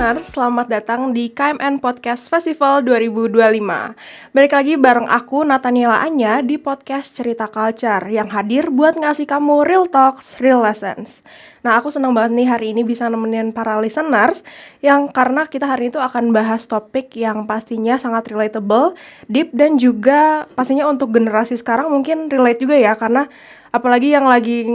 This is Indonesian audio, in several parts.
listeners, selamat datang di KMN Podcast Festival 2025. Balik lagi bareng aku, Nathaniela Anya, di podcast Cerita Culture yang hadir buat ngasih kamu real talks, real lessons. Nah, aku senang banget nih hari ini bisa nemenin para listeners yang karena kita hari itu akan bahas topik yang pastinya sangat relatable, deep, dan juga pastinya untuk generasi sekarang mungkin relate juga ya, karena apalagi yang lagi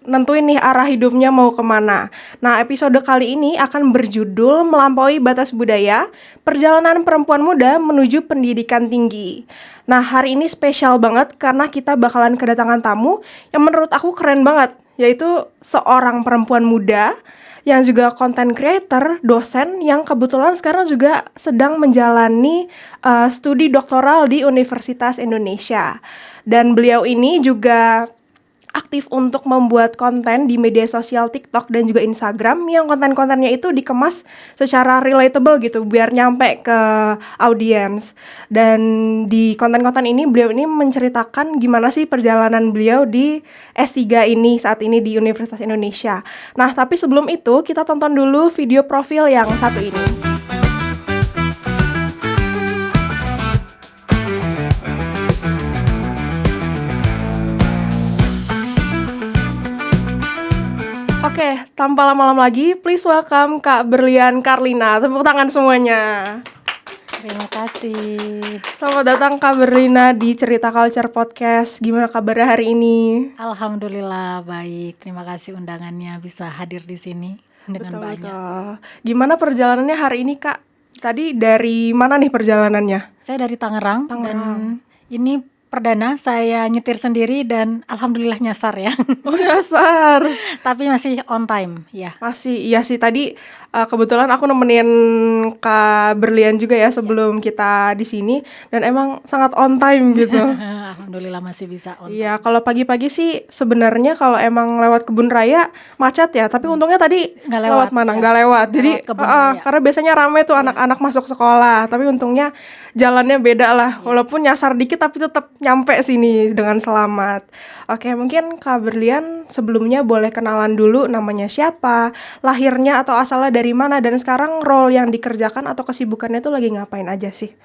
nentuin nih arah hidupnya mau kemana. Nah, episode kali ini akan berjudul Melampaui Batas Budaya, Perjalanan Perempuan Muda Menuju Pendidikan Tinggi. Nah, hari ini spesial banget karena kita bakalan kedatangan tamu yang menurut aku keren banget, yaitu seorang perempuan muda yang juga content creator, dosen yang kebetulan sekarang juga sedang menjalani studi doktoral di Universitas Indonesia. Dan beliau ini juga aktif untuk membuat konten di media sosial TikTok dan juga Instagram yang konten-kontennya itu dikemas secara relatable gitu biar nyampe ke audiens. Dan di konten-konten ini beliau ini menceritakan gimana sih perjalanan beliau di S3 ini saat ini di Universitas Indonesia. Nah, tapi sebelum itu kita tonton dulu video profil yang satu ini. Oke, tanpa lama-lama lagi, please welcome Kak Berlian Karlina. Tepuk tangan semuanya. Terima kasih. Selamat datang Kak Berlina di Cerita Culture Podcast. Gimana kabarnya hari ini? Alhamdulillah baik. Terima kasih undangannya bisa hadir di sini dengan banyak. Betul. Gimana perjalanannya hari ini Kak? Tadi dari mana nih perjalanannya? Saya dari Tangerang. Dan ini perdana saya nyetir sendiri dan alhamdulillah nyasar ya. Oh, nyasar. Tapi masih on time ya. Masih, iya sih tadi kebetulan aku nemenin Kak Berlian juga ya sebelum kita di sini dan emang sangat on time gitu. Alhamdulillah masih bisa on time. Iya, kalau pagi-pagi sih sebenarnya kalau emang lewat kebun raya macet ya, tapi untungnya tadi Nggak lewat mana? ya. Nggak lewat. Jadi Lewat kebun raya. karena biasanya rame tuh anak-anak masuk sekolah, tapi untungnya jalannya beda lah. Walaupun nyasar dikit tapi tetap nyampe sini dengan selamat. Oke, mungkin Kak Berlian sebelumnya boleh kenalan dulu namanya siapa, lahirnya atau asalnya dari mana, dan sekarang role yang dikerjakan atau kesibukannya tuh lagi ngapain aja sih?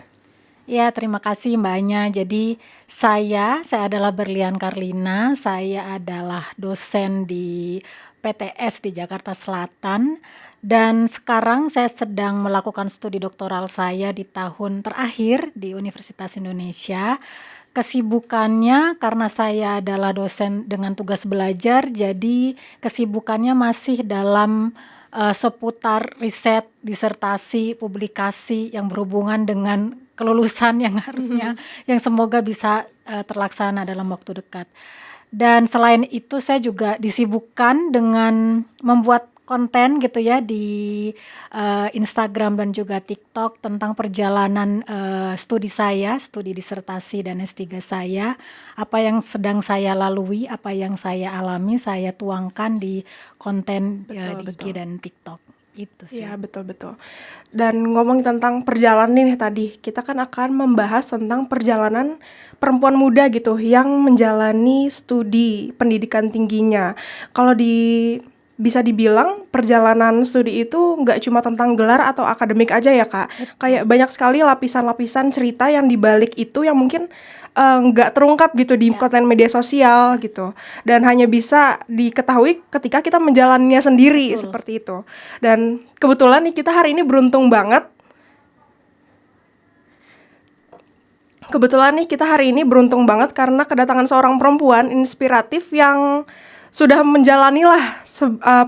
Ya, terima kasih Mbak Anya. Jadi saya adalah Berlian Karlina. Saya adalah dosen di PTS di Jakarta Selatan. Dan sekarang saya sedang melakukan studi doktoral saya di tahun terakhir di Universitas Indonesia. Kesibukannya karena saya adalah dosen dengan tugas belajar, jadi kesibukannya masih dalam seputar riset, disertasi, publikasi yang berhubungan dengan kelulusan yang harusnya yang semoga bisa terlaksana dalam waktu dekat. Dan selain itu saya juga disibukkan dengan membuat konten gitu ya di Instagram dan juga TikTok tentang perjalanan studi saya, studi disertasi dan S3 saya, apa yang sedang saya lalui, apa yang saya alami, saya tuangkan di konten di IG dan TikTok. Itu sih. Iya, betul-betul. Dan ngomong tentang perjalanan nih tadi, kita kan akan membahas tentang perjalanan perempuan muda gitu yang menjalani studi pendidikan tingginya. Kalau bisa dibilang perjalanan studi itu nggak cuma tentang gelar atau akademik aja ya Kak. Kayak banyak sekali lapisan-lapisan cerita yang dibalik itu yang mungkin nggak terungkap gitu di konten media sosial gitu. Dan hanya bisa diketahui ketika kita menjalaninya sendiri. Seperti itu. Dan kebetulan nih kita hari ini beruntung banget. Karena kedatangan seorang perempuan inspiratif yang sudah menjalanilah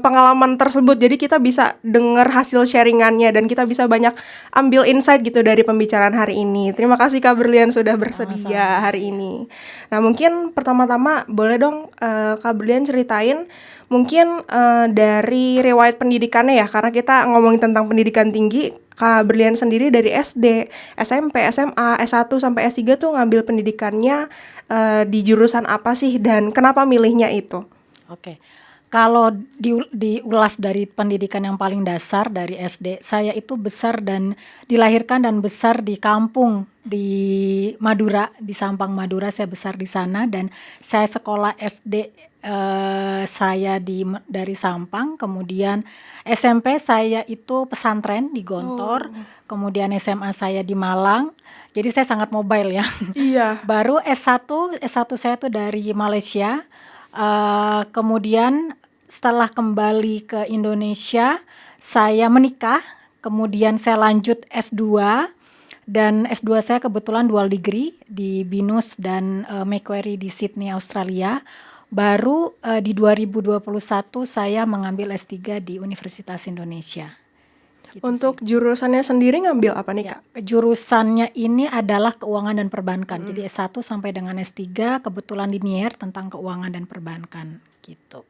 pengalaman tersebut. Jadi kita bisa dengar hasil sharingannya dan kita bisa banyak ambil insight gitu dari pembicaraan hari ini. Terima kasih Kak Berlian sudah bersedia hari ini. Nah, mungkin pertama-tama boleh dong Kak Berlian ceritain mungkin dari riwayat pendidikannya ya, karena kita ngomongin tentang pendidikan tinggi. Kak Berlian sendiri dari SD, SMP, SMA, S1 sampai S3 tuh ngambil pendidikannya di jurusan apa sih dan kenapa milihnya itu? Oke. Kalau diulas dari pendidikan yang paling dasar dari SD, saya itu besar dan dilahirkan dan besar di kampung di Madura, di Sampang Madura. Saya besar di sana dan saya sekolah SD saya dari Sampang, kemudian SMP saya itu pesantren di Gontor, kemudian SMA saya di Malang. Jadi saya sangat mobile ya. Iya. Baru S1 saya tuh dari Malaysia. Kemudian setelah kembali ke Indonesia, saya menikah, kemudian saya lanjut S2, dan S2 saya kebetulan dual degree di BINUS dan Macquarie di Sydney, Australia. Baru di 2021 saya mengambil S3 di Universitas Indonesia. Gitu Untuk sih. jurusannya sendiri ngambil apa nih, Kak? Ya, jurusannya ini adalah keuangan dan perbankan. Jadi S1 sampai dengan S3 kebetulan linear tentang keuangan dan perbankan gitu.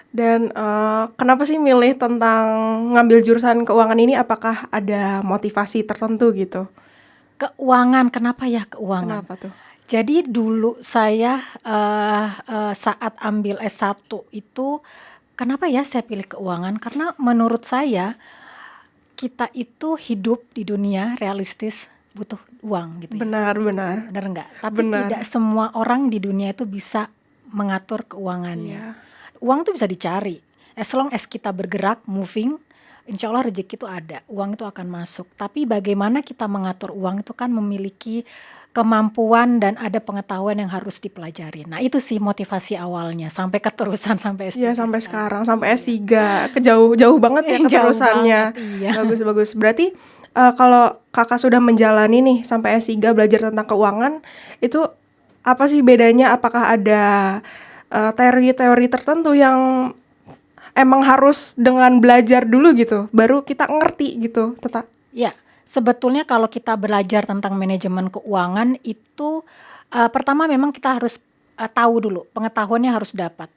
Dan kenapa sih milih tentang ngambil jurusan keuangan ini? Apakah ada motivasi tertentu gitu? Keuangan, kenapa ya keuangan? Kenapa tuh? Jadi dulu saya saat ambil S1 itu, kenapa ya saya pilih keuangan? Karena menurut saya kita itu hidup di dunia realistis butuh uang gitu ya. Benar. Benar enggak? Tapi Benar. tidak semua orang di dunia itu bisa mengatur keuangannya. Iya. Uang tuh bisa dicari. As long as kita bergerak, moving, insya Allah rezeki itu ada. Uang itu akan masuk. Tapi bagaimana kita mengatur uang itu kan memiliki kemampuan dan ada pengetahuan yang harus dipelajari. Nah itu sih motivasi awalnya sampai keterusan sampai S3 Iya, sampai sekarang, sampai S3. Jauh banget ya Jauh keterusannya. banget, iya. Bagus. Berarti kalau kakak sudah menjalani nih sampai S3 belajar tentang keuangan, itu apa sih bedanya? Apakah ada teori-teori tertentu yang emang harus dengan belajar dulu gitu, baru kita ngerti gitu? Ya, sebetulnya kalau kita belajar tentang manajemen keuangan itu pertama memang kita harus tahu dulu, pengetahuannya harus dapat.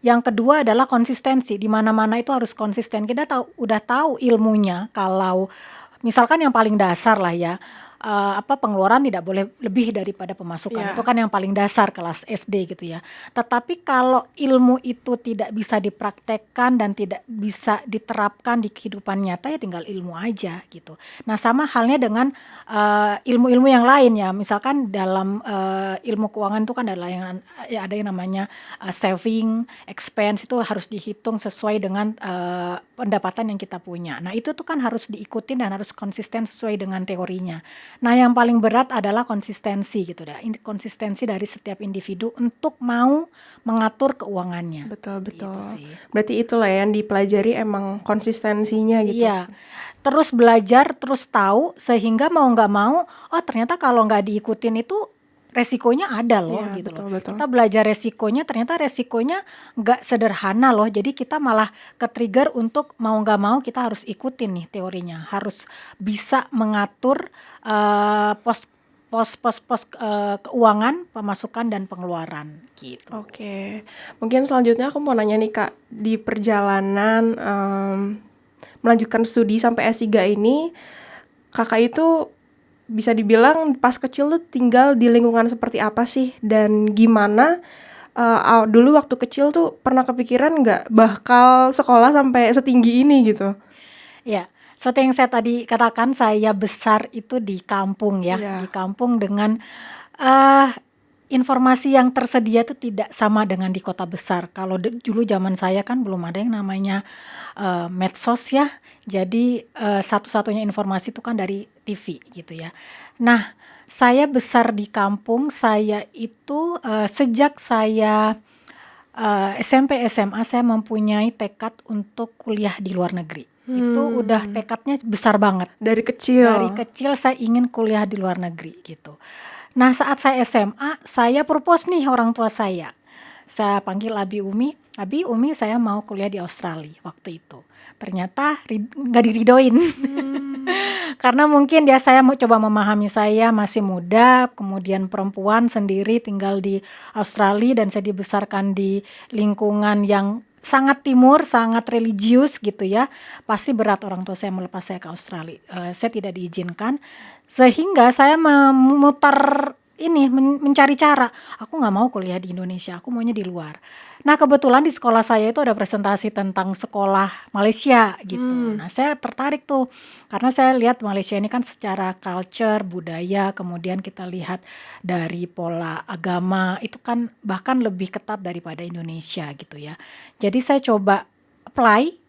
Yang kedua adalah konsistensi, di mana-mana itu harus konsisten. Kita udah tahu ilmunya, kalau misalkan yang paling dasar lah ya, pengeluaran tidak boleh lebih daripada pemasukan. Iya. Itu kan yang paling dasar kelas SD gitu ya. Tetapi kalau ilmu itu tidak bisa dipraktekkan dan tidak bisa diterapkan di kehidupan nyata, ya tinggal ilmu aja gitu. Nah sama halnya dengan ilmu-ilmu yang lain ya. Misalkan dalam ilmu keuangan itu kan ada yang namanya saving, expense, itu harus dihitung sesuai dengan pendapatan yang kita punya. Nah itu tuh kan harus diikutin dan harus konsisten sesuai dengan teorinya. Nah yang paling berat adalah konsistensi gitu dah. Konsistensi dari setiap individu untuk mau mengatur keuangannya. Betul. Gitu sih. Berarti itulah yang dipelajari emang konsistensinya gitu. Iya, terus belajar, terus tahu, sehingga mau nggak mau, oh ternyata kalau nggak diikutin itu resikonya ada loh Iya, gitu loh. betul. Kita belajar resikonya, ternyata resikonya nggak sederhana loh. Jadi kita malah ke-trigger untuk mau nggak mau kita harus ikutin nih teorinya. Harus bisa mengatur pos keuangan, pemasukan dan pengeluaran gitu. Oke. Mungkin selanjutnya aku mau nanya nih Kak, di perjalanan melanjutkan studi sampai S3 ini, kakak itu bisa dibilang pas kecil tuh tinggal di lingkungan seperti apa sih? Dan gimana dulu waktu kecil tuh pernah kepikiran nggak bakal sekolah sampai setinggi ini gitu? Ya, seperti yang saya tadi katakan, saya besar itu di kampung ya. Iya. Di kampung dengan informasi yang tersedia itu tidak sama dengan di kota besar. Kalau dulu zaman saya kan belum ada yang namanya medsos ya. Jadi satu-satunya informasi itu kan dari TV gitu ya. Nah, saya besar di kampung. Saya itu sejak saya SMP SMA saya mempunyai tekad untuk kuliah di luar negeri. Itu udah tekadnya besar banget. Dari kecil. Dari kecil saya ingin kuliah di luar negeri gitu. Nah saat saya SMA, saya propose nih orang tua saya. Saya panggil Abi Umi saya mau kuliah di Australia waktu itu. Ternyata nggak diridoin. Karena mungkin saya mau coba memahami, saya masih muda, kemudian perempuan sendiri tinggal di Australia dan saya dibesarkan di lingkungan yang sangat timur, sangat religius gitu ya. Pasti berat orang tua saya melepas saya ke Australia. Saya tidak diizinkan, sehingga saya memutar mencari cara, aku nggak mau kuliah di Indonesia, aku maunya di luar. Nah kebetulan di sekolah saya itu ada presentasi tentang sekolah Malaysia gitu. Nah saya tertarik tuh karena saya lihat Malaysia ini kan secara culture, budaya, kemudian kita lihat dari pola agama itu kan bahkan lebih ketat daripada Indonesia gitu ya. Jadi saya coba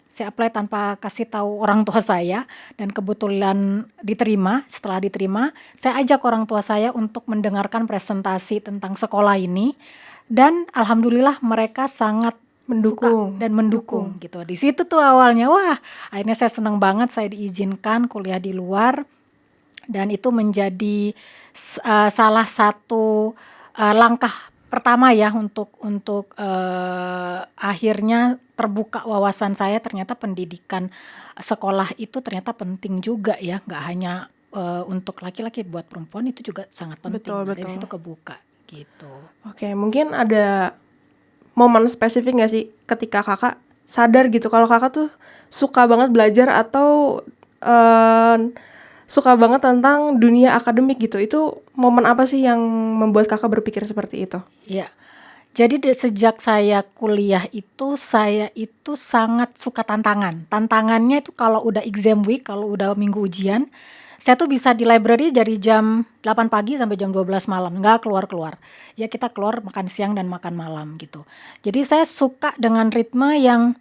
saya apply tanpa kasih tahu orang tua saya dan kebetulan diterima. Setelah diterima, saya ajak orang tua saya untuk mendengarkan presentasi tentang sekolah ini dan alhamdulillah mereka sangat suka dan mendukung gitu. Di situ tuh awalnya, wah akhirnya saya senang banget saya diizinkan kuliah di luar dan itu menjadi salah satu langkah pertama ya untuk akhirnya terbuka wawasan saya, ternyata pendidikan sekolah itu ternyata penting juga ya, nggak hanya untuk laki-laki, buat perempuan itu juga sangat penting. Nah, dari situ kebuka gitu. Oke, mungkin ada momen spesifik nggak sih ketika kakak sadar gitu kalau kakak tuh suka banget belajar atau suka banget tentang dunia akademik gitu? Itu momen apa sih yang membuat kakak berpikir seperti itu? Iya. Jadi sejak saya kuliah itu, saya itu sangat suka tantangan. Tantangannya itu kalau udah exam week, kalau udah minggu ujian, saya tuh bisa di library dari jam 8 pagi sampai jam 12 malam, nggak keluar-keluar. Ya kita keluar makan siang dan makan malam gitu. Jadi saya suka dengan ritme yang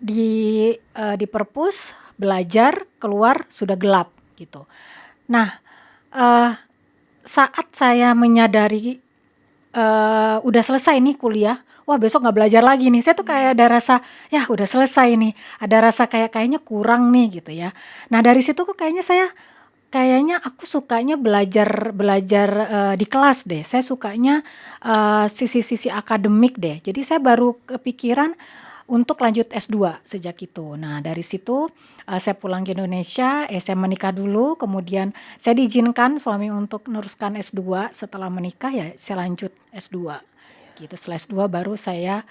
di perpus, belajar, keluar sudah gelap gitu. Nah, saat saya menyadari udah selesai nih kuliah, wah besok nggak belajar lagi nih. Saya tuh kayak ada rasa, ya udah selesai nih. Ada rasa kayaknya kurang nih gitu ya. Nah dari situ kok kayaknya aku sukanya belajar di kelas deh. Saya sukanya sisi-sisi akademik deh. Jadi saya baru kepikiran untuk lanjut S2 sejak itu. Nah dari situ saya pulang ke Indonesia, saya menikah dulu, kemudian saya diizinkan suami untuk meneruskan S2. Setelah menikah ya saya lanjut S2 gitu. Setelah S2 baru saya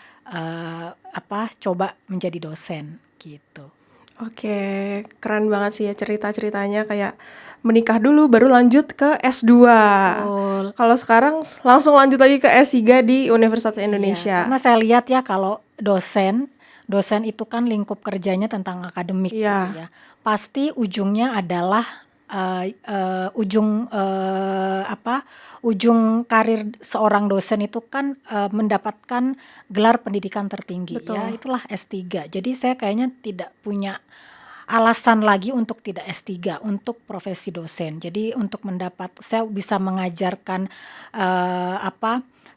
coba menjadi dosen gitu. Oke, keren banget sih ya cerita-ceritanya, kayak menikah dulu baru lanjut ke S2. Kalau sekarang langsung lanjut lagi ke S3 di Universitas Indonesia. Iya, karena saya lihat ya kalau dosen itu kan lingkup kerjanya tentang akademik gitu ya. Pasti ujungnya adalah ujung karir seorang dosen itu kan mendapatkan gelar pendidikan tertinggi. Betul. Ya, itulah S3. Jadi saya kayaknya tidak punya alasan lagi untuk tidak S3 untuk profesi dosen. Jadi untuk saya bisa mengajarkan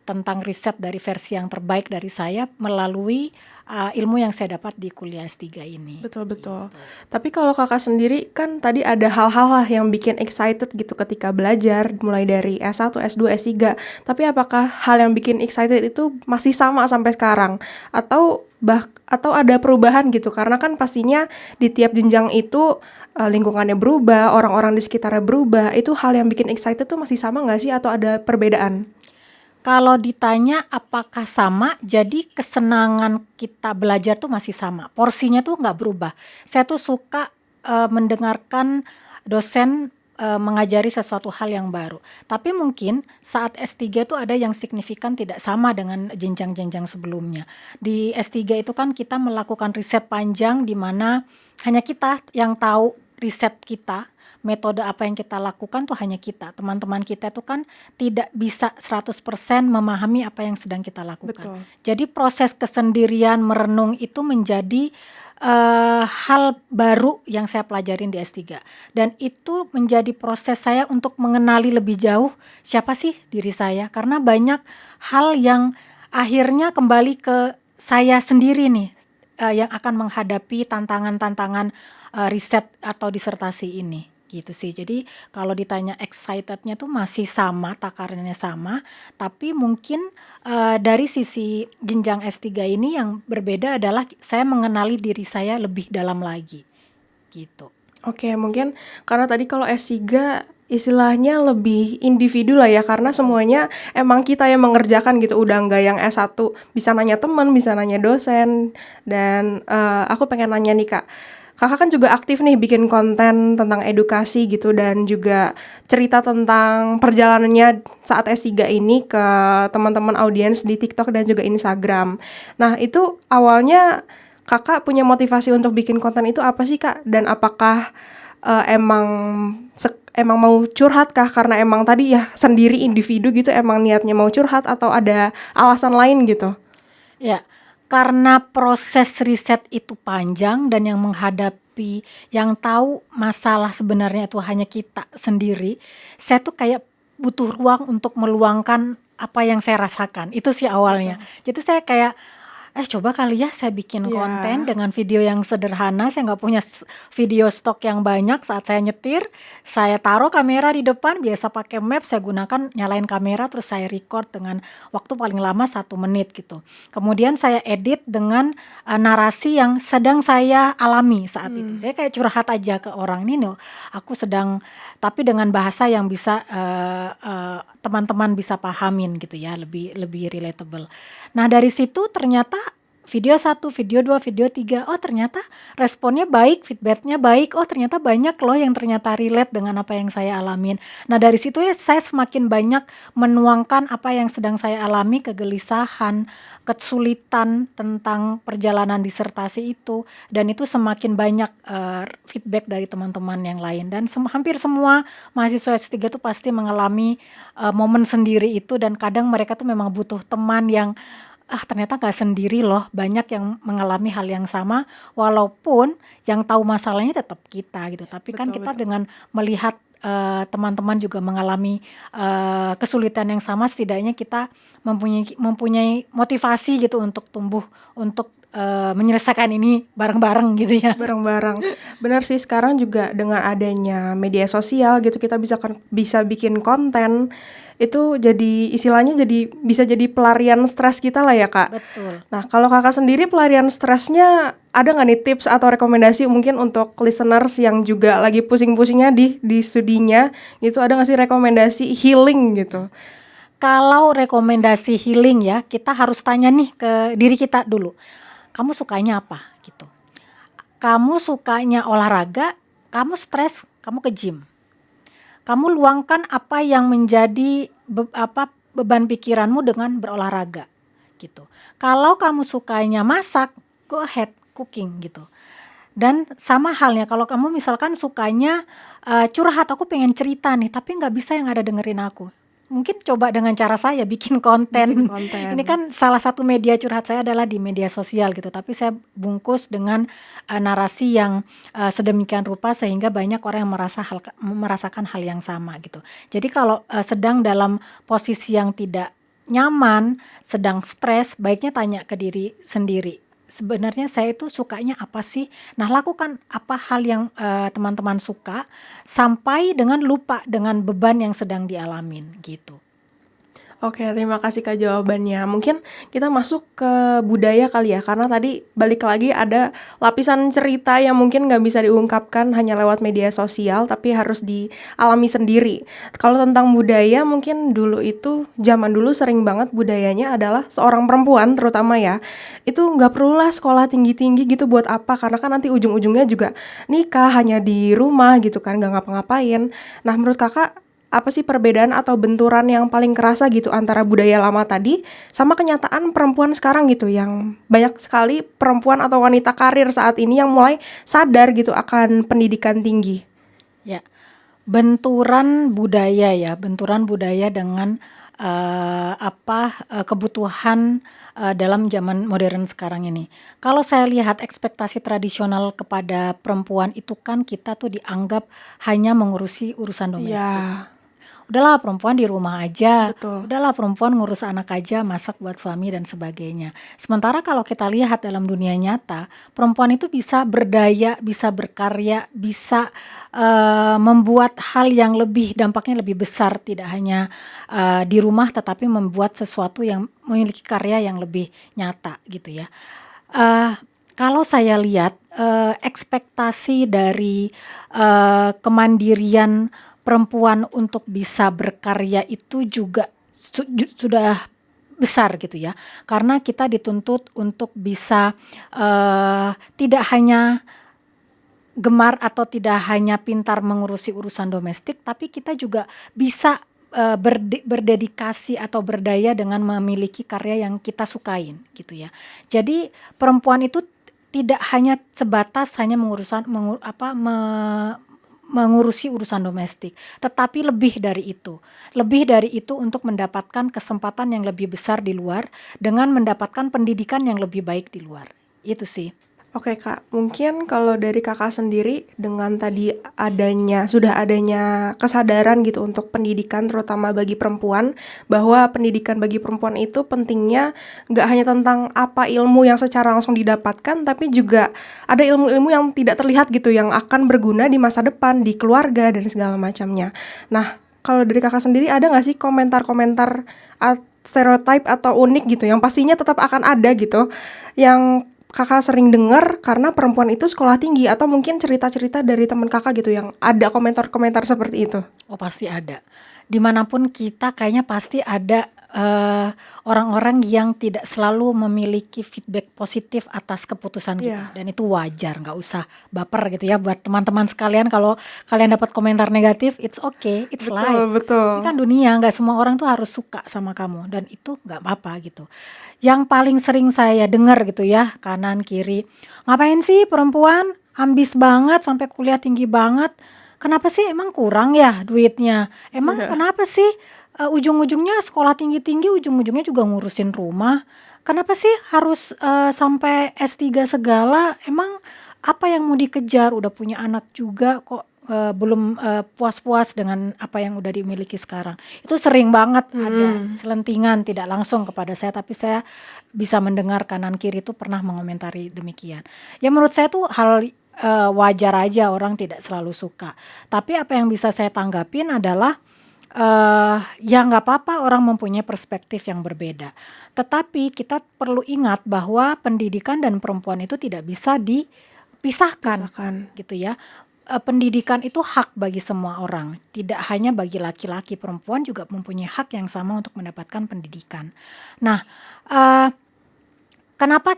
tentang riset dari versi yang terbaik dari saya melalui ilmu yang saya dapat di kuliah S3 ini. Betul. Tapi kalau kakak sendiri kan tadi ada hal-hal lah yang bikin excited gitu ketika belajar, mulai dari S1, S2, S3. Tapi apakah hal yang bikin excited itu masih sama sampai sekarang? Atau ada perubahan gitu? Karena kan pastinya di tiap jenjang itu lingkungannya berubah, orang-orang di sekitarnya berubah. Itu hal yang bikin excited tuh masih sama nggak sih atau ada perbedaan? Kalau ditanya apakah sama, jadi kesenangan kita belajar tuh masih sama. Porsinya tuh nggak berubah. Saya tuh suka mendengarkan dosen mengajari sesuatu hal yang baru. Tapi mungkin saat S3 tuh ada yang signifikan tidak sama dengan jenjang-jenjang sebelumnya. Di S3 itu kan kita melakukan riset panjang di mana hanya kita yang tahu riset kita. Metode apa yang kita lakukan tuh hanya kita. Teman-teman kita tuh kan tidak bisa 100% memahami apa yang sedang kita lakukan. Betul. Jadi proses kesendirian merenung itu menjadi hal baru yang saya pelajarin di S3. Dan itu menjadi proses saya untuk mengenali lebih jauh siapa sih diri saya. Karena banyak hal yang akhirnya kembali ke saya sendiri nih yang akan menghadapi tantangan-tantangan riset atau disertasi ini. Gitu sih. Jadi kalau ditanya excitednya tuh masih sama, takarannya sama, tapi mungkin dari sisi jenjang S3 ini yang berbeda adalah saya mengenali diri saya lebih dalam lagi gitu. Oke, mungkin karena tadi kalau S3 istilahnya lebih individu lah ya, karena semuanya emang kita yang mengerjakan gitu, udah nggak yang S1 bisa nanya teman, bisa nanya dosen. Dan aku pengen nanya nih Kak, Kakak kan juga aktif nih bikin konten tentang edukasi gitu dan juga cerita tentang perjalanannya saat S3 ini ke teman-teman audiens di TikTok dan juga Instagram. Nah, itu awalnya Kakak punya motivasi untuk bikin konten itu apa sih, Kak? Dan apakah emang emang mau curhat kah karena emang tadi ya sendiri individu gitu emang niatnya mau curhat atau ada alasan lain gitu? Ya, karena proses riset itu panjang dan yang tahu masalah sebenarnya itu hanya kita sendiri, saya tuh kayak butuh ruang untuk meluangkan apa yang saya rasakan, itu sih awalnya. Jadi saya kayak, coba kali ya saya bikin konten Iya. dengan video yang sederhana, saya nggak punya video stok yang banyak saat saya nyetir, saya taruh kamera di depan, biasa pakai map, saya gunakan nyalain kamera terus saya record dengan waktu paling lama 1 menit gitu. Kemudian saya edit dengan narasi yang sedang saya alami saat itu. Saya kayak curhat aja ke orang, ini loh aku sedang, tapi dengan bahasa yang bisa teman-teman bisa pahamin gitu ya, lebih relatable. Nah dari situ ternyata video 1, video 2, video 3, oh ternyata responnya baik, feedbacknya baik, oh ternyata banyak loh yang ternyata relate dengan apa yang saya alamin. Nah dari situ ya saya semakin banyak menuangkan apa yang sedang saya alami, kegelisahan, kesulitan tentang perjalanan disertasi itu, dan itu semakin banyak feedback dari teman-teman yang lain, dan hampir semua mahasiswa S3 tuh pasti mengalami momen sendiri itu, dan kadang mereka tuh memang butuh teman yang ternyata nggak sendiri loh, banyak yang mengalami hal yang sama, walaupun yang tahu masalahnya tetap kita gitu. Tapi kan Betul kita betul. dengan melihat teman-teman juga mengalami kesulitan yang sama, setidaknya kita mempunyai motivasi gitu untuk tumbuh, untuk menyelesaikan ini bareng-bareng gitu ya. Bareng-bareng. Benar sih sekarang juga dengan adanya media sosial gitu kita bisa bikin konten itu jadi istilahnya bisa jadi pelarian stres kita lah ya, Kak. Betul. Nah, kalau Kakak sendiri pelarian stresnya ada nggak nih tips atau rekomendasi mungkin untuk listeners yang juga lagi pusing-pusingnya di studinya gitu, ada nggak sih rekomendasi healing gitu? Kalau rekomendasi healing ya, kita harus tanya nih ke diri kita dulu. Kamu sukanya apa gitu? Kamu sukanya olahraga, kamu stres, kamu ke gym. Kamu luangkan apa yang menjadi beban pikiranmu dengan berolahraga gitu. Kalau kamu sukanya masak, go ahead cooking gitu. Dan sama halnya kalau kamu misalkan sukanya curhat, aku pengen cerita nih tapi nggak bisa yang ada dengerin aku. Mungkin coba dengan cara saya bikin Bikin konten. konten. Ini kan salah satu media curhat saya adalah di media sosial gitu, tapi saya bungkus dengan narasi yang sedemikian rupa sehingga banyak orang yang merasakan hal yang sama gitu. Jadi kalau sedang dalam posisi yang tidak nyaman, sedang stres, baiknya tanya ke diri sendiri. Sebenarnya saya itu sukanya apa sih? Nah, lakukan apa hal yang teman-teman suka sampai dengan lupa dengan beban yang sedang dialamin gitu. Oke, terima kasih Kak jawabannya. Mungkin kita masuk ke budaya kali ya, karena tadi balik lagi ada lapisan cerita yang mungkin nggak bisa diungkapkan hanya lewat media sosial, tapi harus dialami sendiri. Kalau tentang budaya, mungkin dulu itu, zaman dulu sering banget budayanya adalah seorang perempuan terutama ya, itu nggak perlulah sekolah tinggi-tinggi gitu buat apa, karena kan nanti ujung-ujungnya juga nikah hanya di rumah gitu kan, nggak ngapa-ngapain. Nah, menurut Kakak, apa sih perbedaan atau benturan yang paling kerasa gitu antara budaya lama tadi sama kenyataan perempuan sekarang gitu yang banyak sekali perempuan atau wanita karir saat ini yang mulai sadar gitu akan pendidikan tinggi. Ya, benturan budaya dengan kebutuhan dalam zaman modern sekarang ini. Kalau saya lihat ekspektasi tradisional kepada perempuan itu kan kita tuh dianggap hanya mengurusi urusan domestik. Iya, Udahlah perempuan di rumah aja, betul. udahlah perempuan ngurus anak aja, masak buat suami dan sebagainya. Sementara kalau kita lihat dalam dunia nyata, perempuan itu bisa berdaya, bisa berkarya, bisa membuat hal yang dampaknya lebih besar, tidak hanya di rumah tetapi membuat sesuatu yang memiliki karya yang lebih nyata gitu ya. Eh, Kalau saya lihat ekspektasi dari kemandirian perempuan untuk bisa berkarya itu juga sudah besar gitu ya. Karena kita dituntut untuk bisa tidak hanya gemar atau tidak hanya pintar mengurusi urusan domestik, tapi kita juga bisa berdedikasi atau berdaya dengan memiliki karya yang kita sukain gitu ya. Jadi perempuan itu tidak hanya sebatas hanya mengurusi urusan domestik, tetapi lebih dari itu. Lebih dari itu untuk mendapatkan kesempatan yang lebih besar di luar dengan mendapatkan pendidikan yang lebih baik di luar. Itu sih. Oke Kak, mungkin kalau dari Kakak sendiri dengan tadi sudah adanya kesadaran gitu untuk pendidikan terutama bagi perempuan, bahwa pendidikan bagi perempuan itu pentingnya nggak hanya tentang apa ilmu yang secara langsung didapatkan, tapi juga ada ilmu-ilmu yang tidak terlihat gitu yang akan berguna di masa depan, di keluarga dan segala macamnya. Nah, kalau dari Kakak sendiri ada nggak sih komentar-komentar stereotype atau unik gitu yang pastinya tetap akan ada gitu yang Kakak sering dengar karena perempuan itu sekolah tinggi, atau mungkin cerita-cerita dari teman Kakak gitu yang ada komentar-komentar seperti itu? Oh pasti ada. Dimanapun kita kayaknya pasti ada orang-orang yang tidak selalu memiliki feedback positif atas keputusan kita. Iya, Dan itu wajar, nggak usah baper gitu ya buat teman-teman sekalian. Kalau kalian dapat komentar negatif, it's okay, it's life. betul betul. Ini kan dunia, nggak semua orang tuh harus suka sama kamu. Dan itu nggak apa-apa gitu. Yang paling sering saya dengar gitu ya, kanan kiri, ngapain sih perempuan ambis banget sampai kuliah tinggi banget? Kenapa sih, emang kurang ya duitnya? Emang Iya. kenapa sih ujung-ujungnya sekolah tinggi-tinggi, ujung-ujungnya juga ngurusin rumah? Kenapa sih harus sampai S3 segala? Emang apa yang mau dikejar? Udah punya anak juga kok belum puas-puas dengan apa yang udah dimiliki sekarang. Itu sering banget ada selentingan, tidak langsung kepada saya, tapi saya bisa mendengar kanan kiri itu pernah mengomentari demikian. Ya menurut saya tuh hal wajar aja orang tidak selalu suka. Tapi apa yang bisa saya tanggapin adalah ya nggak apa-apa orang mempunyai perspektif yang berbeda. Tetapi kita perlu ingat bahwa pendidikan dan perempuan itu tidak bisa dipisahkan Silakan. gitu ya. Pendidikan itu hak bagi semua orang, tidak hanya bagi laki-laki, perempuan juga mempunyai hak yang sama untuk mendapatkan pendidikan. Nah, eh, kenapa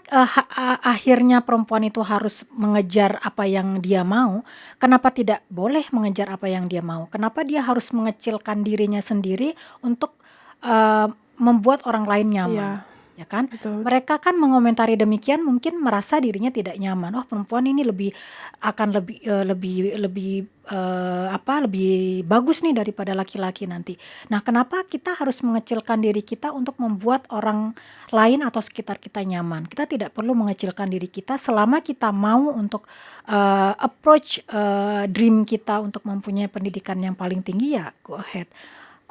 akhirnya perempuan itu harus mengejar apa yang dia mau? Kenapa tidak boleh mengejar apa yang dia mau? Kenapa dia harus mengecilkan dirinya sendiri untuk membuat orang lain nyaman? Iya, Ya kan? betul. Mereka kan mengomentari demikian mungkin merasa dirinya tidak nyaman. Oh, perempuan ini akan lebih bagus nih daripada laki-laki nanti. Nah, kenapa kita harus mengecilkan diri kita untuk membuat orang lain atau sekitar kita nyaman? Kita tidak perlu mengecilkan diri kita selama kita mau untuk approach dream kita untuk mempunyai pendidikan yang paling tinggi, ya go ahead.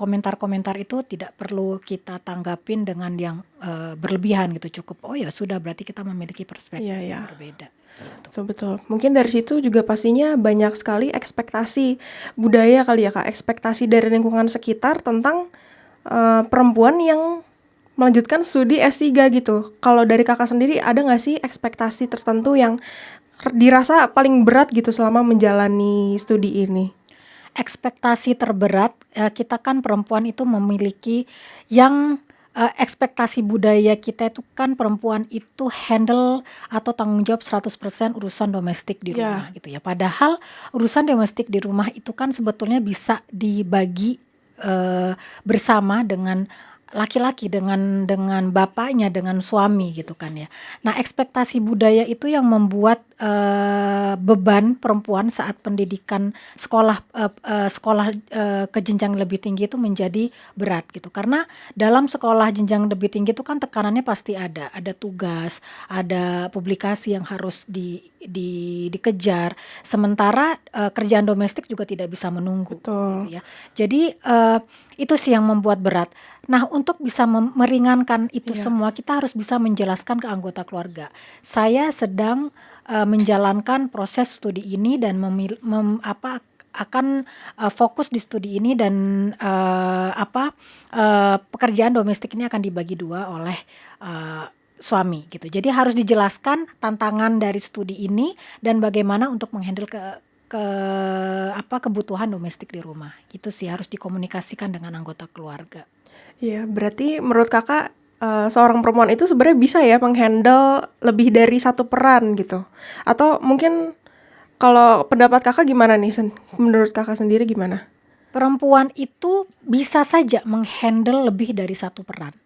Komentar-komentar itu tidak perlu kita tanggapin dengan yang berlebihan gitu, cukup oh ya sudah berarti kita memiliki perspektif Iya, yang ya. berbeda. Betul betul. Mungkin dari situ juga pastinya banyak sekali ekspektasi budaya kali ya Kak, ekspektasi dari lingkungan sekitar tentang perempuan yang melanjutkan studi S3 gitu. Kalau dari Kakak sendiri ada nggak sih ekspektasi tertentu yang dirasa paling berat gitu selama menjalani studi ini? Ekspektasi terberat, kita kan perempuan itu memiliki yang ekspektasi budaya kita itu kan perempuan itu handle atau tanggung jawab 100% urusan domestik di rumah Ya, gitu ya. Padahal urusan domestik di rumah itu kan sebetulnya bisa dibagi bersama dengan laki-laki, dengan bapaknya, dengan suami gitu kan ya. Nah, ekspektasi budaya itu yang membuat beban perempuan saat pendidikan sekolah ke jenjang lebih tinggi itu menjadi berat gitu. Karena dalam sekolah jenjang lebih tinggi itu kan tekanannya pasti ada tugas, ada publikasi yang harus dikejar. Sementara kerjaan domestik juga tidak bisa menunggu betul. gitu ya. Jadi itu sih yang membuat berat. Nah, untuk bisa meringankan itu Iya. semua, kita harus bisa menjelaskan ke anggota keluarga. Saya sedang menjalankan proses studi ini dan akan fokus di studi ini dan pekerjaan domestik ini akan dibagi dua oleh suami gitu. Jadi harus dijelaskan tantangan dari studi ini dan bagaimana untuk menghandle kebutuhan domestik di rumah. Itu sih harus dikomunikasikan dengan anggota keluarga. Iya, berarti menurut Kakak seorang perempuan itu sebenarnya bisa ya menghandle lebih dari satu peran gitu. Atau mungkin Kalau pendapat kakak gimana nih? Menurut kakak sendiri gimana? Perempuan itu bisa saja menghandle lebih dari satu peran.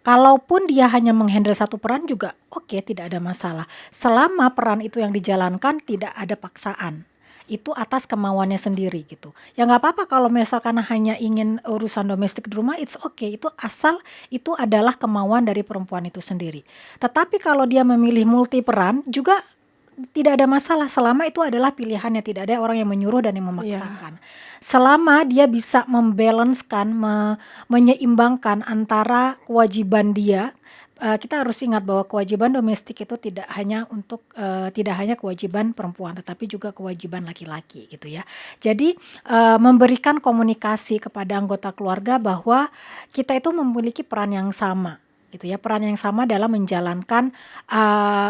Kalaupun dia hanya menghandle satu peran juga oke, tidak ada masalah. Selama peran itu yang dijalankan tidak ada paksaan. Itu atas kemauannya sendiri gitu. Ya nggak apa-apa kalau misalkan hanya ingin urusan domestik di rumah, it's okay. Itu asal itu adalah kemauan dari perempuan itu sendiri. Tetapi kalau dia memilih multi peran juga tidak ada masalah selama itu adalah pilihannya, tidak ada orang yang menyuruh dan yang memaksakan. Selama dia bisa membalancekan, menyeimbangkan antara kewajiban dia, kita harus ingat bahwa kewajiban domestik itu tidak hanya tidak hanya kewajiban perempuan, tetapi juga kewajiban laki-laki gitu ya. Jadi memberikan komunikasi kepada anggota keluarga bahwa kita itu memiliki peran yang sama. Gitu ya, peran yang sama dalam menjalankan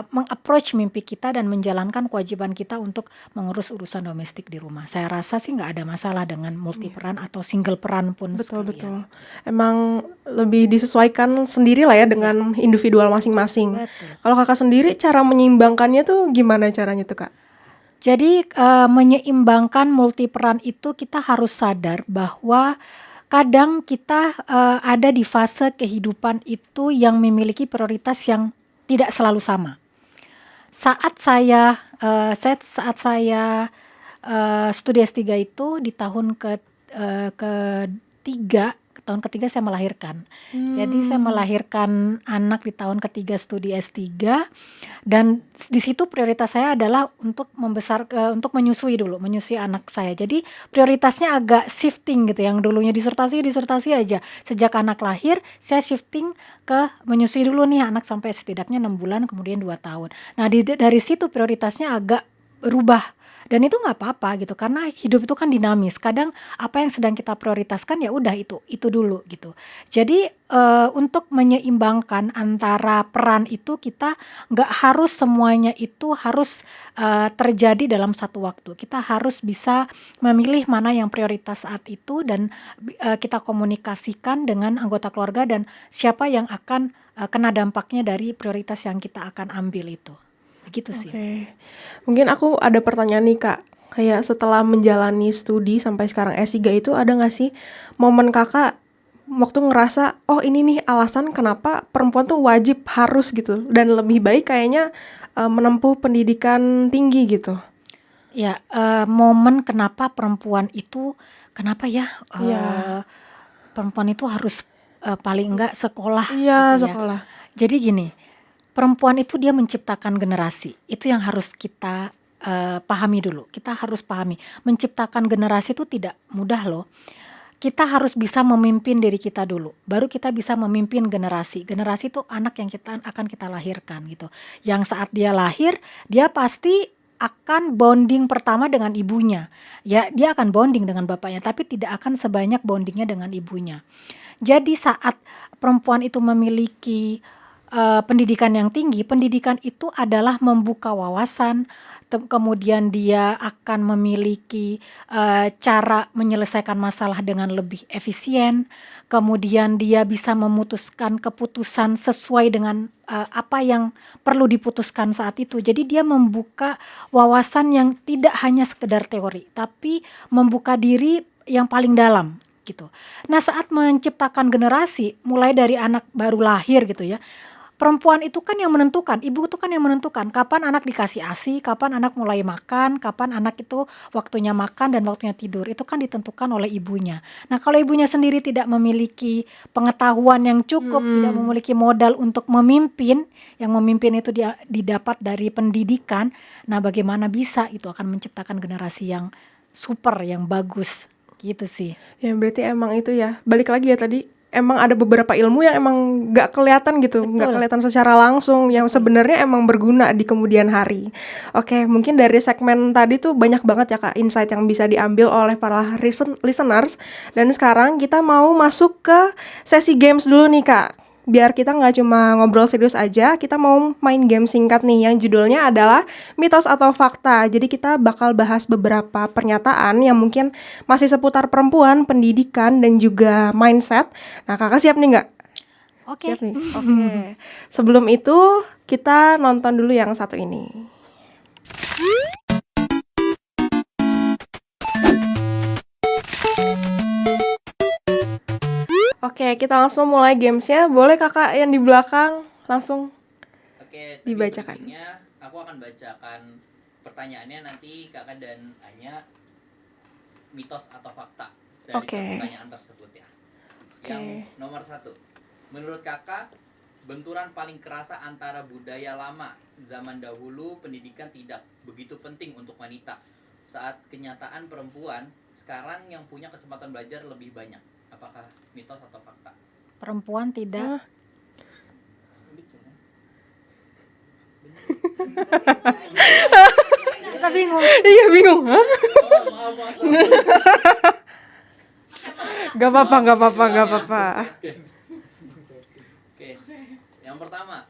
mengapproach mimpi kita dan menjalankan kewajiban kita untuk mengurus urusan domestik di rumah. Saya rasa sih nggak ada masalah dengan multi peran atau single peran pun Betul. Emang lebih disesuaikan sendiri lah ya dengan individual masing-masing. Betul. Kalau kakak sendiri cara menyeimbangkannya tuh gimana caranya tuh kak? Jadi menyeimbangkan multi peran itu kita harus sadar bahwa kadang kita ada di fase kehidupan itu yang memiliki prioritas yang tidak selalu sama. Saat saya studi S3 itu di tahun tahun ketiga saya melahirkan. Jadi saya melahirkan anak di tahun ketiga studi S3 dan di situ prioritas saya adalah untuk untuk menyusui anak saya. Jadi prioritasnya agak shifting gitu, yang dulunya disertasi aja. Sejak anak lahir saya shifting ke menyusui dulu nih anak sampai setidaknya 6 bulan kemudian 2 tahun. Nah dari situ prioritasnya agak berubah. Dan itu nggak apa-apa gitu, karena hidup itu kan dinamis. Kadang apa yang sedang kita prioritaskan ya udah itu dulu gitu. Jadi untuk menyeimbangkan antara peran itu kita nggak harus semuanya itu harus terjadi dalam satu waktu. Kita harus bisa memilih mana yang prioritas saat itu dan kita komunikasikan dengan anggota keluarga dan siapa yang akan kena dampaknya dari prioritas yang kita akan ambil itu. Begitu sih. Oke. Mungkin aku ada pertanyaan nih kak. Kayak setelah menjalani studi sampai sekarang S3 itu ada gak sih momen kakak waktu ngerasa oh ini nih alasan kenapa perempuan tuh wajib harus gitu dan lebih baik kayaknya menempuh pendidikan tinggi gitu? Ya, momen kenapa perempuan itu perempuan itu harus paling enggak sekolah Iya, gitu ya. sekolah. Jadi gini, perempuan itu dia menciptakan generasi. Itu yang harus kita pahami dulu. Kita harus pahami, menciptakan generasi itu tidak mudah loh. Kita harus bisa memimpin diri kita dulu, baru kita bisa memimpin generasi. Generasi itu anak yang akan kita lahirkan gitu. Yang saat dia lahir, dia pasti akan bonding pertama dengan ibunya. Ya, dia akan bonding dengan bapaknya, tapi tidak akan sebanyak bondingnya dengan ibunya. Jadi saat perempuan itu memiliki pendidikan yang tinggi, pendidikan itu adalah membuka wawasan, kemudian dia akan memiliki cara menyelesaikan masalah dengan lebih efisien, kemudian dia bisa memutuskan keputusan sesuai dengan apa yang perlu diputuskan saat itu. Jadi dia membuka wawasan yang tidak hanya sekedar teori, tapi membuka diri yang paling dalam gitu. Nah, saat menciptakan generasi mulai dari anak baru lahir gitu ya, perempuan itu kan yang menentukan, ibu itu kan yang menentukan kapan anak dikasih ASI, kapan anak mulai makan, kapan anak itu waktunya makan dan waktunya tidur. Itu kan ditentukan oleh ibunya. Nah, kalau ibunya sendiri tidak memiliki pengetahuan yang cukup, tidak memiliki modal untuk memimpin, yang memimpin itu dia didapat dari pendidikan, nah bagaimana bisa itu akan menciptakan generasi yang super, yang bagus gitu sih. Ya berarti emang itu ya, balik lagi ya tadi, emang ada beberapa ilmu yang emang gak kelihatan gitu, Betul. gak kelihatan secara langsung, yang sebenarnya emang berguna di kemudian hari. Oke, mungkin dari segmen tadi tuh banyak banget ya kak insight yang bisa diambil oleh para listeners. Dan sekarang kita mau masuk ke sesi games dulu nih kak. Biar kita gak cuma ngobrol serius aja, kita mau main game singkat nih yang judulnya adalah mitos atau fakta. Jadi kita bakal bahas beberapa pernyataan yang mungkin masih seputar perempuan, pendidikan, dan juga mindset. Nah kakak siap nih gak? Oke. Siap nih? Oke. Sebelum itu kita nonton dulu yang satu ini. Oke, kita langsung mulai gamesnya. Boleh kakak yang di belakang langsung Oke, tadi dibacakan. berikutnya aku akan bacakan pertanyaannya, nanti kakak dan Anya mitos atau fakta dari Oke. pertanyaan tersebut ya. Oke. Yang nomor 1, menurut kakak benturan paling kerasa antara budaya lama zaman dahulu pendidikan tidak begitu penting untuk wanita, saat kenyataan perempuan sekarang yang punya kesempatan belajar lebih banyak. Apakah mitos atau fakta? Perempuan tidak. Kita bingung. Iya bingung. Hah? Oh, maaf. Gak apa-apa. Oke, yang pertama,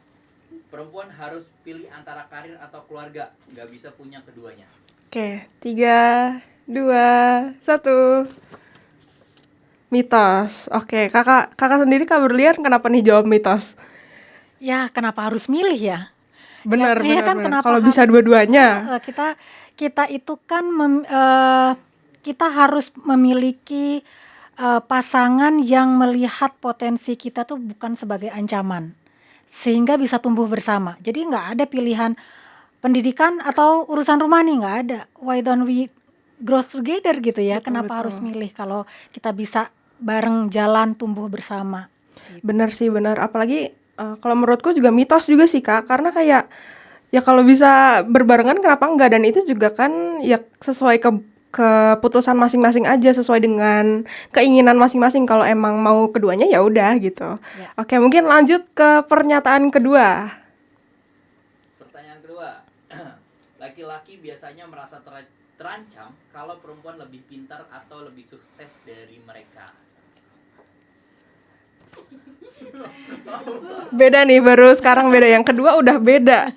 perempuan harus pilih antara karir atau keluarga, nggak bisa punya keduanya. Oke, 3, 2, 1. Mitos. Oke, kakak sendiri Kak Berlian kenapa nih jawab mitos? Ya, kenapa harus milih ya? Benar, Ya kan, benar. kenapa Kalau bisa harus dua-duanya. kita itu kan kita harus memiliki pasangan yang melihat potensi kita tuh bukan sebagai ancaman, sehingga bisa tumbuh bersama. Jadi nggak ada pilihan pendidikan atau urusan rumah nih, nggak ada. Why don't we grow together gitu ya? Betul, Kenapa betul. harus milih kalau kita bisa bareng jalan tumbuh bersama? Benar sih, benar. Apalagi kalau menurutku juga mitos juga sih Kak, karena kayak ya kalau bisa berbarengan kenapa enggak, dan itu juga kan ya sesuai keputusan masing-masing aja, sesuai dengan keinginan masing-masing. Kalau emang mau keduanya ya udah gitu. Ya. Oke, mungkin lanjut ke pernyataan kedua. Pertanyaan kedua, laki-laki biasanya merasa terancam kalau perempuan lebih pintar atau lebih sukses dari mereka. Beda nih, baru sekarang beda. Yang kedua udah beda.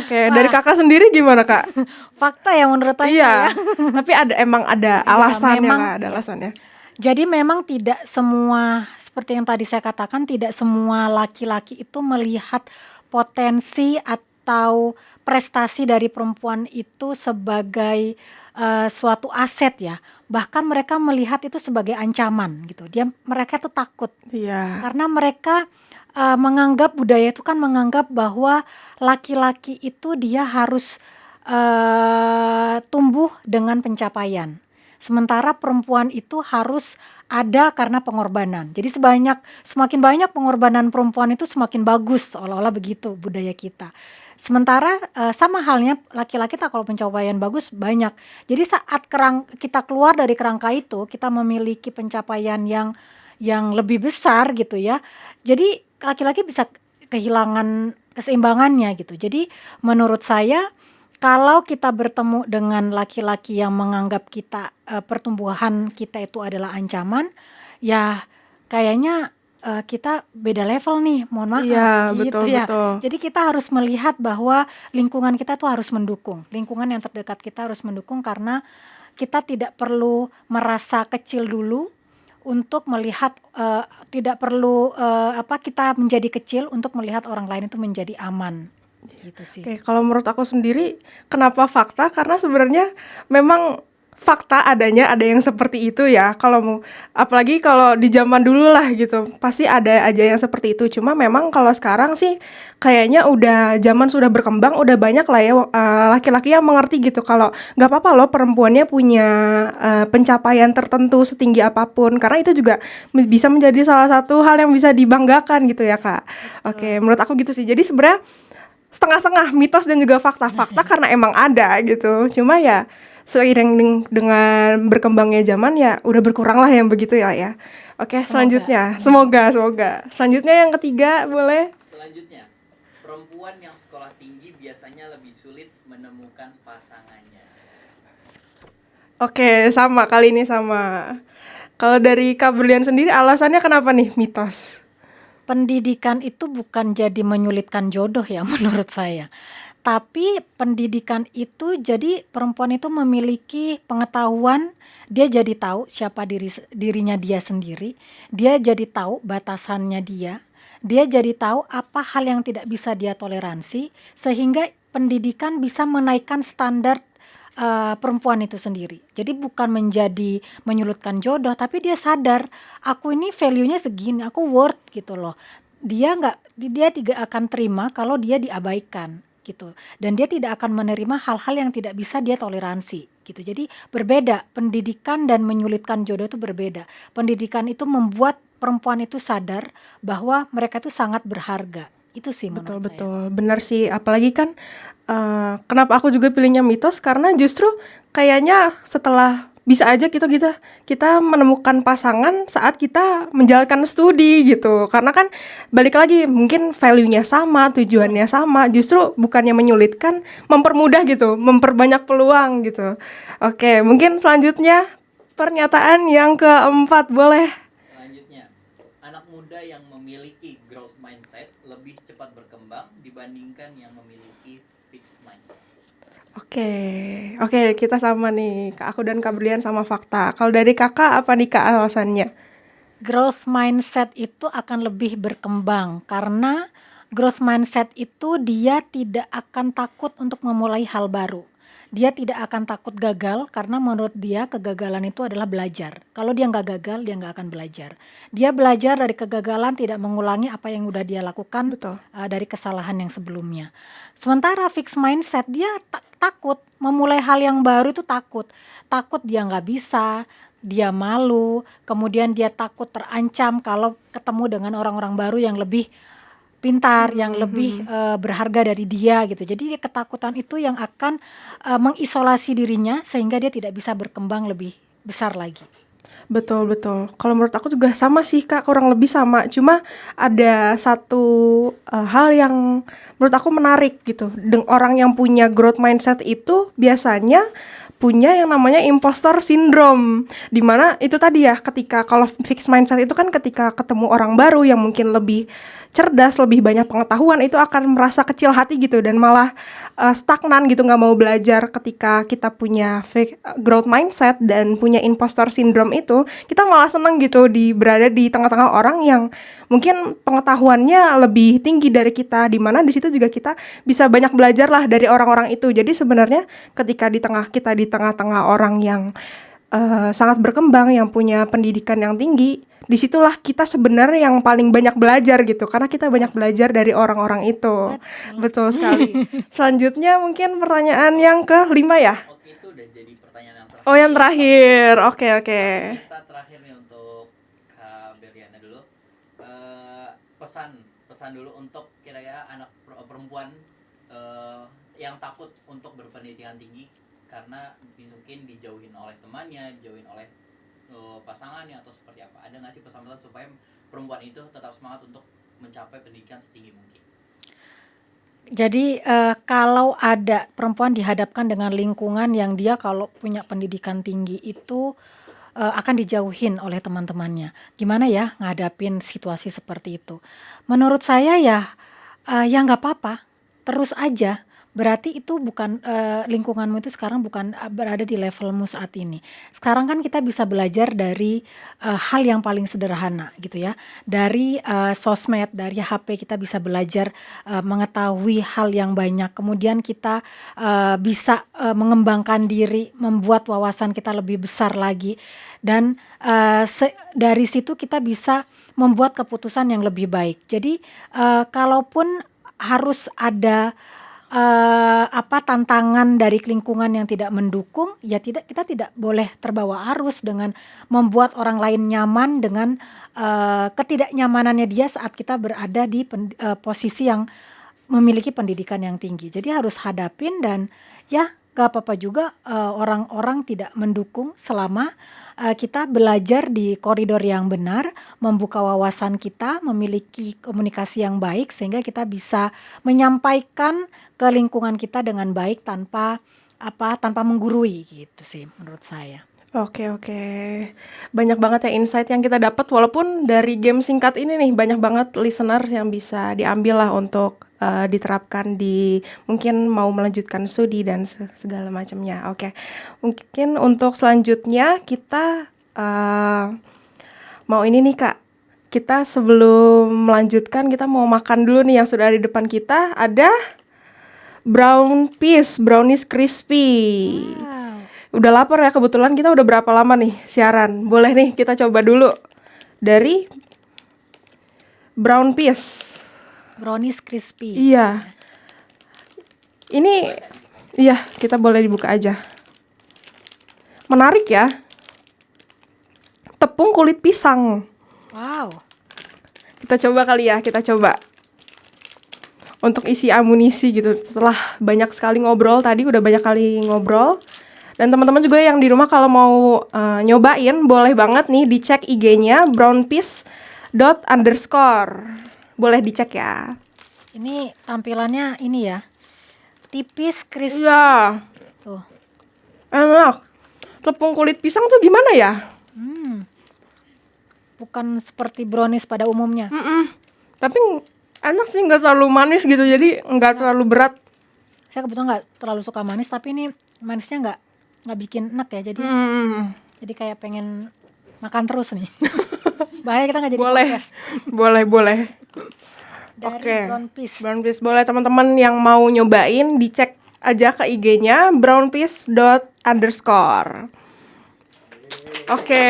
Oke, dari kakak sendiri gimana Kak? Fakta ya menurut saya. Iya, Ya. tapi emang ada alasannya memang, Kak, ada iya. alasannya. Jadi memang tidak semua, seperti yang tadi saya katakan, tidak semua laki-laki itu melihat potensi atau prestasi dari perempuan itu sebagai suatu aset ya. Bahkan mereka melihat itu sebagai ancaman gitu. Mereka tuh takut Iya. karena mereka menganggap, budaya itu kan menganggap bahwa laki-laki itu dia harus tumbuh dengan pencapaian. Sementara perempuan itu harus ada karena pengorbanan. Jadi semakin banyak pengorbanan perempuan itu semakin bagus, seolah-olah begitu budaya kita. Sementara sama halnya laki-laki tak, kalau pencapaian bagus banyak. Jadi saat kita keluar dari kerangka itu, kita memiliki pencapaian yang lebih besar gitu ya. Jadi laki-laki bisa kehilangan keseimbangannya gitu. Jadi menurut saya, kalau kita bertemu dengan laki-laki yang menganggap kita pertumbuhan kita itu adalah ancaman, ya kayaknya kita beda level nih, mohon maaf. Iya, gitu betul, ya. betul. Jadi kita harus melihat bahwa lingkungan kita tuh harus mendukung, lingkungan yang terdekat kita harus mendukung, karena kita tidak perlu merasa kecil dulu untuk melihat, tidak perlu kita menjadi kecil untuk melihat orang lain itu menjadi aman. Gitu sih. Oke, kalau menurut aku sendiri, kenapa fakta? Karena sebenarnya memang fakta ada yang seperti itu ya. Apalagi kalau di zaman dulu lah gitu, pasti ada aja yang seperti itu. Cuma memang kalau sekarang sih kayaknya zaman sudah berkembang, udah banyak lah ya laki-laki yang mengerti gitu kalau nggak apa-apa loh perempuannya punya pencapaian tertentu setinggi apapun, karena itu juga bisa menjadi salah satu hal yang bisa dibanggakan gitu ya Kak. Oke, menurut aku gitu sih. Jadi sebenarnya setengah-setengah mitos dan juga fakta karena emang ada gitu. Cuma ya seiring dengan berkembangnya zaman ya udah berkurang lah yang begitu ya. Oke, selanjutnya. Semoga. Selanjutnya yang ketiga boleh. Selanjutnya, perempuan yang sekolah tinggi biasanya lebih sulit menemukan pasangannya. Oke, kali ini sama. Kalau dari Kak Berlian sendiri alasannya kenapa nih mitos? Pendidikan itu bukan jadi menyulitkan jodoh ya menurut saya. Tapi pendidikan itu jadi perempuan itu memiliki pengetahuan, dia jadi tahu siapa dirinya dia sendiri, dia jadi tahu batasannya dia jadi tahu apa hal yang tidak bisa dia toleransi, sehingga pendidikan bisa menaikkan standar perempuan itu sendiri. Jadi bukan menjadi menyulitkan jodoh, tapi dia sadar aku ini value-nya segini, aku worth gitu loh. Dia tidak akan terima kalau dia diabaikan gitu. Dan dia tidak akan menerima hal-hal yang tidak bisa dia toleransi gitu. Jadi berbeda, pendidikan dan menyulitkan jodoh itu berbeda. Pendidikan itu membuat perempuan itu sadar bahwa mereka itu sangat berharga. Itu sih menurut saya. Betul, benar sih. Apalagi kan kenapa aku juga pilihnya mitos, karena justru kayaknya setelah bisa aja kita menemukan pasangan saat kita menjalankan studi gitu. Karena kan balik lagi mungkin value-nya sama, tujuannya sama, justru bukannya menyulitkan, mempermudah gitu, memperbanyak peluang gitu. Oke, mungkin selanjutnya pernyataan yang keempat boleh. Selanjutnya, anak muda yang memiliki growth mindset lebih cepat berkembang dibandingkan yang memiliki fixed mindset. Oke, kita sama nih. Kak aku dan Kak Brilian sama fakta. Kalau dari kakak apa nih Kak alasannya? Growth mindset itu akan lebih berkembang karena growth mindset itu dia tidak akan takut untuk memulai hal baru. Dia tidak akan takut gagal karena menurut dia kegagalan itu adalah belajar. Kalau dia nggak gagal, dia nggak akan belajar. Dia belajar dari kegagalan, tidak mengulangi apa yang udah dia lakukan Betul. dari kesalahan yang sebelumnya. Sementara fixed mindset dia takut memulai hal yang baru itu takut dia nggak bisa, dia malu, kemudian dia takut terancam kalau ketemu dengan orang-orang baru yang lebih pintar, yang lebih berharga dari dia gitu. Jadi ketakutan itu yang akan mengisolasi dirinya sehingga dia tidak bisa berkembang lebih besar lagi. Betul. Kalau menurut aku juga sama sih Kak, kurang lebih sama. Cuma ada satu hal yang menurut aku menarik gitu. Orang yang punya growth mindset itu biasanya punya yang namanya imposter syndrome. Dimana itu tadi ya, ketika kalau fixed mindset itu kan ketika ketemu orang baru yang mungkin lebih cerdas, lebih banyak pengetahuan, itu akan merasa kecil hati gitu dan malah stagnan gitu, nggak mau belajar. Ketika kita punya growth mindset dan punya imposter syndrome itu, kita malah seneng gitu berada di tengah-tengah orang yang mungkin pengetahuannya lebih tinggi dari kita, di mana di situ juga kita bisa banyak belajar lah dari orang-orang itu. Jadi sebenarnya ketika di tengah-tengah orang yang sangat berkembang, yang punya pendidikan yang tinggi, disitulah kita sebenarnya yang paling banyak belajar gitu, karena kita banyak belajar dari orang-orang itu. Betul sekali. Selanjutnya mungkin pertanyaan yang kelima ya. Oke, itu udah jadi pertanyaan yang terakhir. Oh, yang terakhir. Oke. Kita terakhir nih untuk Kak Beriana dulu. Pesan dulu untuk kira-kira anak perempuan yang takut untuk berpendidikan tinggi karena mungkin dijauhin oleh temannya, dijauhin oleh pasangannya atau seperti apa. Ada nggak sih pesan-pesan supaya perempuan itu tetap semangat untuk mencapai pendidikan setinggi mungkin? Jadi kalau ada perempuan dihadapkan dengan lingkungan yang dia kalau punya pendidikan tinggi itu akan dijauhin oleh teman-temannya. Gimana ya ngadapin situasi seperti itu? Menurut saya ya nggak apa-apa, terus aja. Berarti itu bukan lingkunganmu itu sekarang bukan berada di levelmu saat ini. Sekarang kan kita bisa belajar dari hal yang paling sederhana gitu ya. Dari sosmed, dari HP kita bisa belajar mengetahui hal yang banyak. Kemudian kita bisa mengembangkan diri, membuat wawasan kita lebih besar lagi. Dan dari situ kita bisa membuat keputusan yang lebih baik. Jadi kalaupun harus ada tantangan dari lingkungan yang tidak mendukung, ya kita tidak boleh terbawa arus dengan membuat orang lain nyaman dengan ketidaknyamanannya dia saat kita berada di posisi yang memiliki pendidikan yang tinggi. Jadi harus hadapin dan ya gak apa-apa juga orang-orang tidak mendukung selama kita belajar di koridor yang benar, membuka wawasan kita, memiliki komunikasi yang baik sehingga kita bisa menyampaikan ke lingkungan kita dengan baik tanpa menggurui gitu sih menurut saya. Oke. Banyak banget ya insight yang kita dapat, walaupun dari game singkat ini nih banyak banget listener yang bisa diambil lah untuk diterapkan di mungkin mau melanjutkan studi dan segala macamnya. Oke. Mungkin untuk selanjutnya kita mau ini nih Kak. Kita sebelum melanjutkan kita mau makan dulu nih yang sudah ada di depan kita. Ada brownies crispy. Wow. Udah lapar ya, kebetulan kita udah berapa lama nih siaran. Boleh nih kita coba dulu dari Brownies crispy. Iya. Ini iya, kita boleh dibuka aja. Menarik ya. Tepung kulit pisang. Wow. Kita coba kali ya, kita coba. Untuk isi amunisi gitu. Setelah banyak sekali ngobrol tadi, udah banyak kali ngobrol. Dan teman-teman juga yang di rumah kalau mau nyobain, boleh banget nih dicek IG-nya brownpiece._. Boleh dicek ya. Ini tampilannya ini ya. Tipis crispy. Iya, Tuh. enak. Tepung kulit pisang tuh gimana ya? Bukan seperti brownies pada umumnya. Tapi enak sih, nggak terlalu manis gitu, jadi nggak terlalu berat. Saya kebetulan nggak terlalu suka manis, tapi ini manisnya nggak bikin enak ya. Jadi kayak pengen makan terus nih. Bahaya kita nggak jadi Boleh, podcast. boleh. Dari Oke. Brownpiece. Brownpiece boleh teman-teman yang mau nyobain dicek aja ke IG-nya brownpiece._. Oke.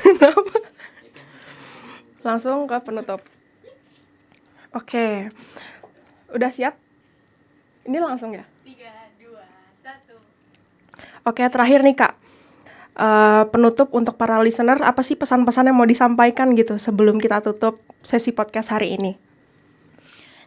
Kenapa? Langsung ke penutup. Oke. Udah siap? Ini langsung ya? 3, 2, 1. Oke, terakhir nih Kak. Penutup untuk para listener, apa sih pesan-pesan yang mau disampaikan gitu sebelum kita tutup sesi podcast hari ini?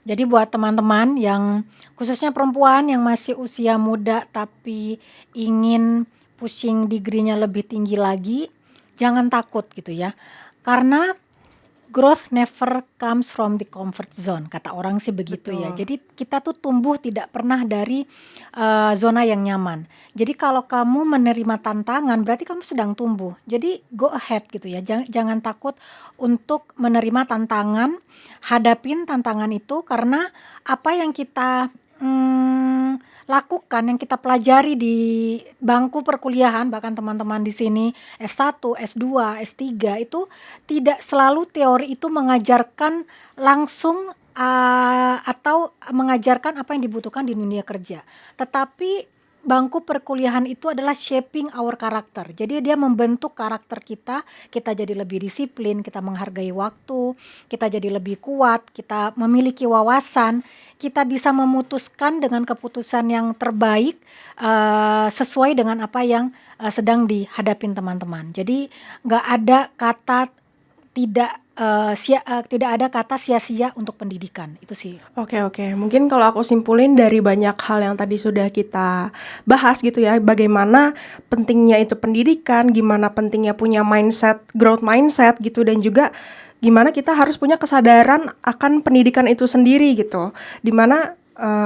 Jadi buat teman-teman yang khususnya perempuan yang masih usia muda tapi ingin pushing degree-nya lebih tinggi lagi, jangan takut gitu ya. Karena growth never comes from the comfort zone, kata orang sih begitu ya. Jadi kita tuh tumbuh tidak pernah dari zona yang nyaman. Jadi kalau kamu menerima tantangan berarti kamu sedang tumbuh. Jadi go ahead gitu ya. Jangan takut untuk menerima tantangan, hadapin tantangan itu, karena apa yang kita lakukan, yang kita pelajari di bangku perkuliahan, bahkan teman-teman di sini S1, S2, S3 itu tidak selalu teori itu mengajarkan langsung atau mengajarkan apa yang dibutuhkan di dunia kerja. Tetapi bangku perkuliahan itu adalah shaping our karakter. Jadi dia membentuk karakter kita jadi lebih disiplin, kita menghargai waktu, kita jadi lebih kuat, kita memiliki wawasan, kita bisa memutuskan dengan keputusan yang terbaik sesuai dengan apa yang sedang dihadapin teman-teman. Jadi nggak ada kata tidak ada kata sia-sia untuk pendidikan, itu sih. Oke. Mungkin kalau aku simpulin dari banyak hal yang tadi sudah kita bahas gitu ya, bagaimana pentingnya itu pendidikan, gimana pentingnya punya mindset, growth mindset gitu, dan juga gimana kita harus punya kesadaran akan pendidikan itu sendiri gitu. Dimana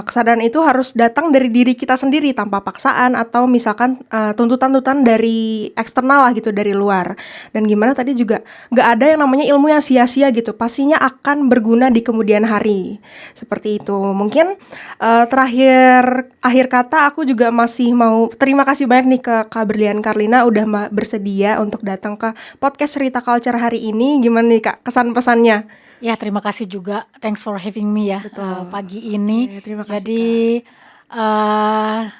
kesadaran itu harus datang dari diri kita sendiri tanpa paksaan atau misalkan tuntutan-tuntutan dari eksternal lah gitu, dari luar. Dan gimana tadi juga gak ada yang namanya ilmu yang sia-sia gitu, pastinya akan berguna di kemudian hari. Seperti itu. Mungkin akhir kata aku juga masih mau terima kasih banyak nih ke Kak Berlian Karlina udah bersedia untuk datang ke podcast Cerita Culture hari ini. Gimana nih Kak kesan pesannya? Ya, terima kasih juga. Thanks for having me ya pagi ini. Oke, terima kasih, Jadi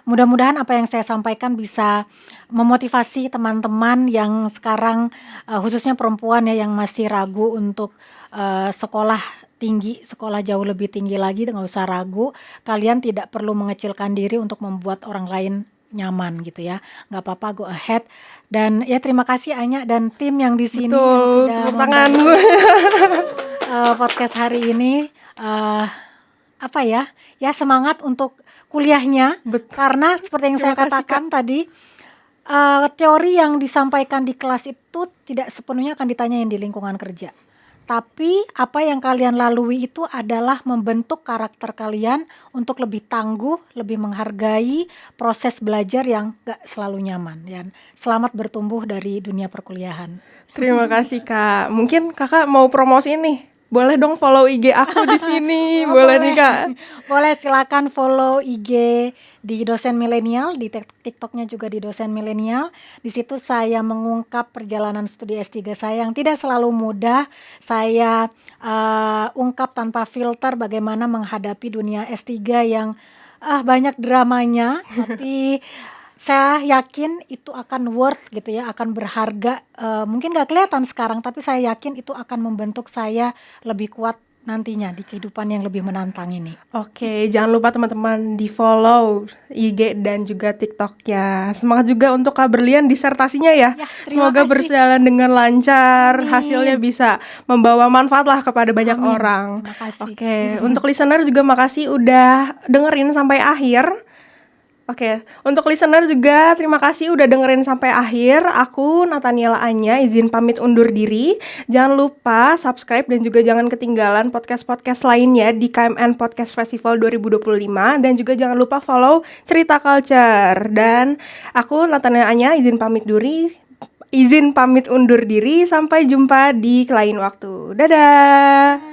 mudah-mudahan apa yang saya sampaikan bisa memotivasi teman-teman yang sekarang khususnya perempuan ya yang masih ragu untuk sekolah tinggi, sekolah jauh lebih tinggi lagi. Nggak usah ragu. Kalian tidak perlu mengecilkan diri untuk membuat orang lain nyaman gitu ya, nggak apa-apa, go ahead. Dan ya terima kasih Anya dan tim yang di sini yang sudah tepuk tangan. podcast hari ini. Ya semangat untuk kuliahnya. Karena seperti yang saya katakan tadi, teori yang disampaikan di kelas itu tidak sepenuhnya akan ditanyain di lingkungan kerja. Tapi apa yang kalian lalui itu adalah membentuk karakter kalian untuk lebih tangguh, lebih menghargai proses belajar yang gak selalu nyaman. Dan selamat bertumbuh dari dunia perkuliahan. Terima kasih Kak. Mungkin Kakak mau promosi nih Boleh dong follow IG aku di sini. Boleh nih Kak. Boleh, silakan follow IG di Dosen Milenial, di TikToknya juga di Dosen Milenial. Di situ saya mengungkap perjalanan studi S3 saya yang tidak selalu mudah. Saya ungkap tanpa filter bagaimana menghadapi dunia S3 yang banyak dramanya, tapi saya yakin itu akan worth gitu ya, akan berharga. Mungkin gak kelihatan sekarang, tapi saya yakin itu akan membentuk saya lebih kuat nantinya di kehidupan yang lebih menantang ini. Oke, jangan lupa teman-teman di follow IG dan juga TikToknya. Semangat juga untuk Kak Berlian disertasinya ya. Ya, terima Semoga kasih. berjalan dengan lancar, Amin. hasilnya bisa membawa manfaat lah kepada banyak Amin. orang. Terima kasih. Oke, untuk listener juga makasih udah dengerin sampai akhir. Oke, untuk listener juga terima kasih udah dengerin sampai akhir. Aku Nathaniela Anya izin pamit undur diri. Jangan lupa subscribe dan juga jangan ketinggalan podcast-podcast lainnya di KMN Podcast Festival 2025 dan juga jangan lupa follow Cerita Culture. Dan aku Nathaniela Anya izin pamit undur diri. Sampai jumpa di lain waktu. Dadah.